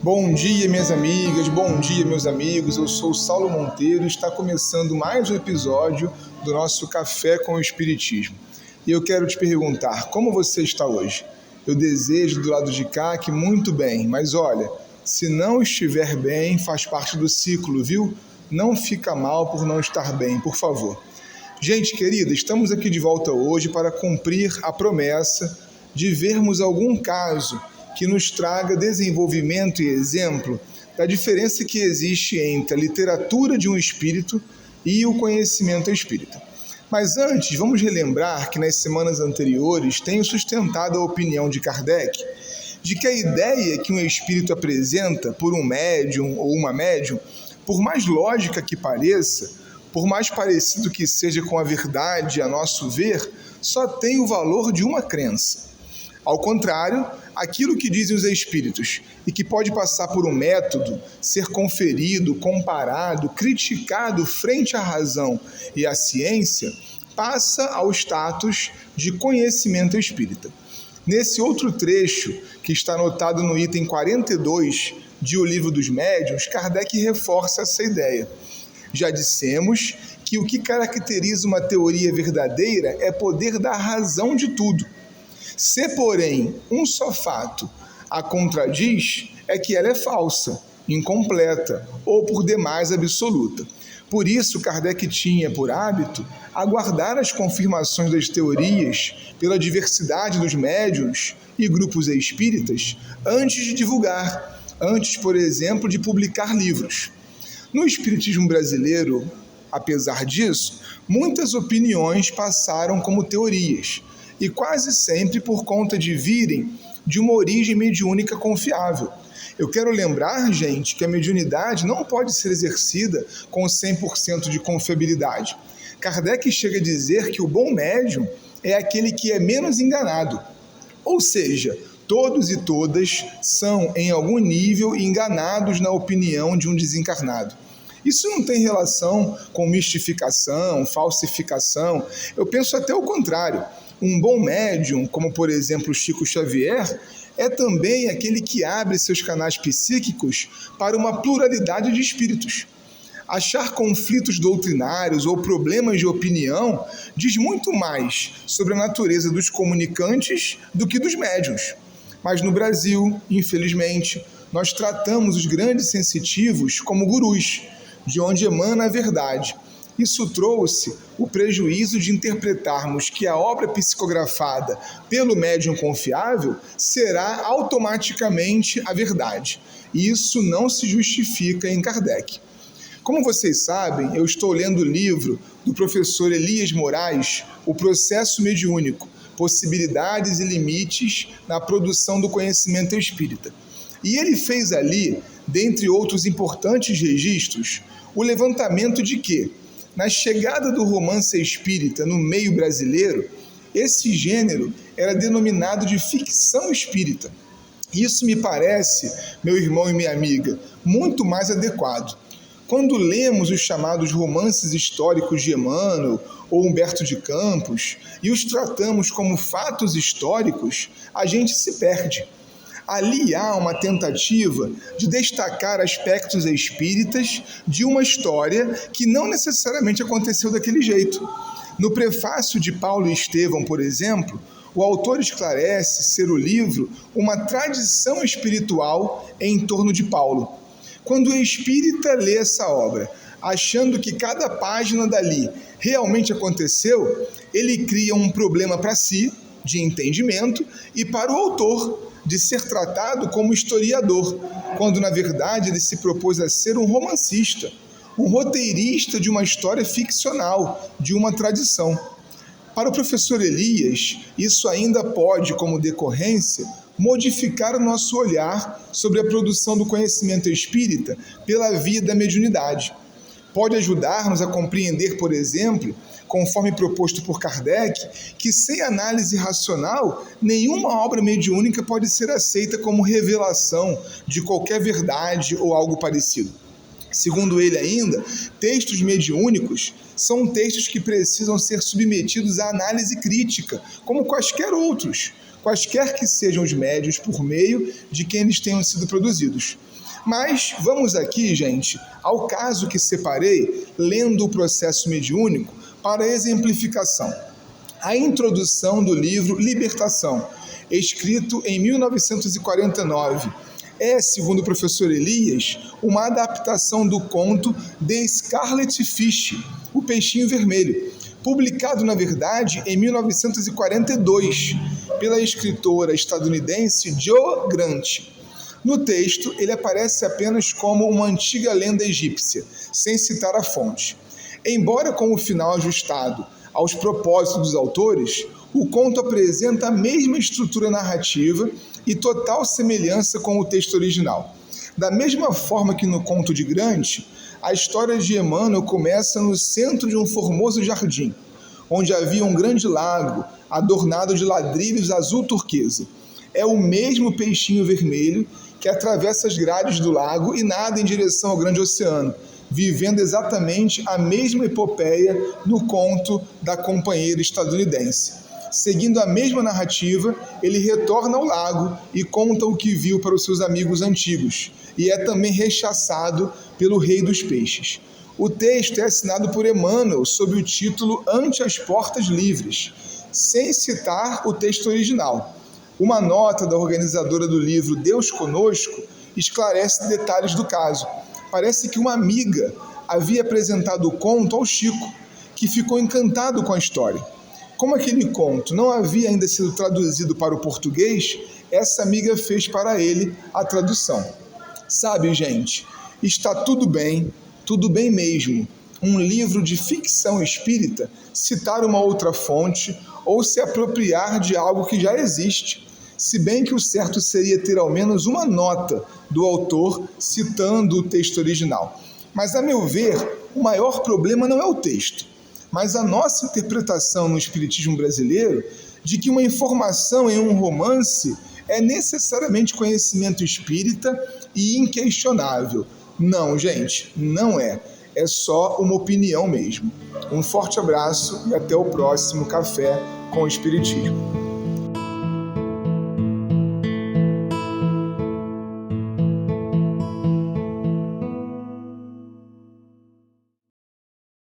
Bom dia, minhas amigas, bom dia, meus amigos. Eu sou o Saulo Monteiro e está começando mais um episódio do nosso Café com o Espiritismo. E eu quero te perguntar, como você está hoje? Eu desejo do lado de cá que muito bem, mas olha, se não estiver bem, faz parte do ciclo, viu? Não fica mal por não estar bem, por favor. Gente querida, estamos aqui de volta hoje para cumprir a promessa de vermos algum caso que nos traga desenvolvimento e exemplo da diferença que existe entre a literatura de um espírito e o conhecimento espírita. Mas antes, vamos relembrar que nas semanas anteriores tenho sustentado a opinião de Kardec de que a ideia que um espírito apresenta por um médium ou uma médium, por mais lógica que pareça, por mais parecido que seja com a verdade a nosso ver, só tem o valor de uma crença. Ao contrário, aquilo que dizem os espíritos e que pode passar por um método, ser conferido, comparado, criticado frente à razão e à ciência, passa ao status de conhecimento espírita. Nesse outro trecho, que está anotado no item 42 de O Livro dos Médiuns, Kardec reforça essa ideia. Já dissemos que o que caracteriza uma teoria verdadeira é poder dar razão de tudo. Se, porém, um só fato a contradiz, é que ela é falsa, incompleta ou por demais absoluta. Por isso, Kardec tinha por hábito aguardar as confirmações das teorias pela diversidade dos médiuns e grupos espíritas antes de divulgar, antes, por exemplo, de publicar livros. No espiritismo brasileiro, apesar disso, muitas opiniões passaram como teorias, e quase sempre por conta de virem de uma origem mediúnica confiável. Eu quero lembrar, gente, que a mediunidade não pode ser exercida com 100% de confiabilidade. Kardec chega a dizer que o bom médium é aquele que é menos enganado. Ou seja, todos e todas são, em algum nível, enganados na opinião de um desencarnado. Isso não tem relação com mistificação, falsificação. Eu penso até o contrário. Um bom médium, como por exemplo Chico Xavier, é também aquele que abre seus canais psíquicos para uma pluralidade de espíritos. Achar conflitos doutrinários ou problemas de opinião diz muito mais sobre a natureza dos comunicantes do que dos médiuns. Mas no Brasil, infelizmente, nós tratamos os grandes sensitivos como gurus, de onde emana a verdade. Isso trouxe o prejuízo de interpretarmos que a obra psicografada pelo médium confiável será automaticamente a verdade. E isso não se justifica em Kardec. Como vocês sabem, eu estou lendo o livro do professor Elias Moraes, O Processo Mediúnico, Possibilidades e Limites na Produção do Conhecimento Espírita. E ele fez ali, dentre outros importantes registros, o levantamento de que, na chegada do romance espírita no meio brasileiro, esse gênero era denominado de ficção espírita. Isso me parece, meu irmão e minha amiga, muito mais adequado. Quando lemos os chamados romances históricos de Emmanuel ou Humberto de Campos e os tratamos como fatos históricos, a gente se perde. Ali há uma tentativa de destacar aspectos espíritas de uma história que não necessariamente aconteceu daquele jeito. No prefácio de Paulo e Estevão, por exemplo, o autor esclarece ser o livro uma tradição espiritual em torno de Paulo. Quando o espírita lê essa obra, achando que cada página dali realmente aconteceu, ele cria um problema para si, de entendimento, e para o autor, de ser tratado como historiador, quando na verdade ele se propôs a ser um romancista, um roteirista de uma história ficcional, de uma tradição. Para o professor Elias, isso ainda pode, como decorrência, modificar o nosso olhar sobre a produção do conhecimento espírita pela via da mediunidade. Pode ajudar-nos a compreender, por exemplo, conforme proposto por Kardec, que sem análise racional, nenhuma obra mediúnica pode ser aceita como revelação de qualquer verdade ou algo parecido. Segundo ele ainda, textos mediúnicos são textos que precisam ser submetidos à análise crítica, como quaisquer outros, quaisquer que sejam os médios por meio de quem eles tenham sido produzidos. Mas vamos aqui, gente, ao caso que separei, lendo o processo mediúnico para exemplificação. A introdução do livro Libertação, escrito em 1949, é, segundo o professor Elias, uma adaptação do conto The Scarlet Fish, O Peixinho Vermelho, publicado, na verdade, em 1942, pela escritora estadunidense Jo Grant. No texto, ele aparece apenas como uma antiga lenda egípcia, sem citar a fonte. Embora com o final ajustado aos propósitos dos autores, o conto apresenta a mesma estrutura narrativa e total semelhança com o texto original. Da mesma forma que no conto de Grant, a história de Emmanuel começa no centro de um formoso jardim, onde havia um grande lago adornado de ladrilhos azul turquesa. É o mesmo peixinho vermelho que atravessa as grades do lago e nada em direção ao grande oceano, vivendo exatamente a mesma epopeia no conto da companheira estadunidense. Seguindo a mesma narrativa, ele retorna ao lago e conta o que viu para os seus amigos antigos, e é também rechaçado pelo rei dos peixes. O texto é assinado por Emmanuel sob o título Ante as Portas Livres, sem citar o texto original. Uma nota da organizadora do livro Deus Conosco esclarece detalhes do caso. Parece que uma amiga havia apresentado o conto ao Chico, que ficou encantado com a história. Como aquele conto não havia ainda sido traduzido para o português, essa amiga fez para ele a tradução. Sabe, gente, está tudo bem mesmo, um livro de ficção espírita citar uma outra fonte ou se apropriar de algo que já existe, se bem que o certo seria ter ao menos uma nota do autor citando o texto original. Mas, a meu ver, o maior problema não é o texto, mas a nossa interpretação no espiritismo brasileiro de que uma informação em um romance é necessariamente conhecimento espírita e inquestionável. Não, gente, não é. É só uma opinião mesmo. Um forte abraço e até o próximo Café com o Espiritismo.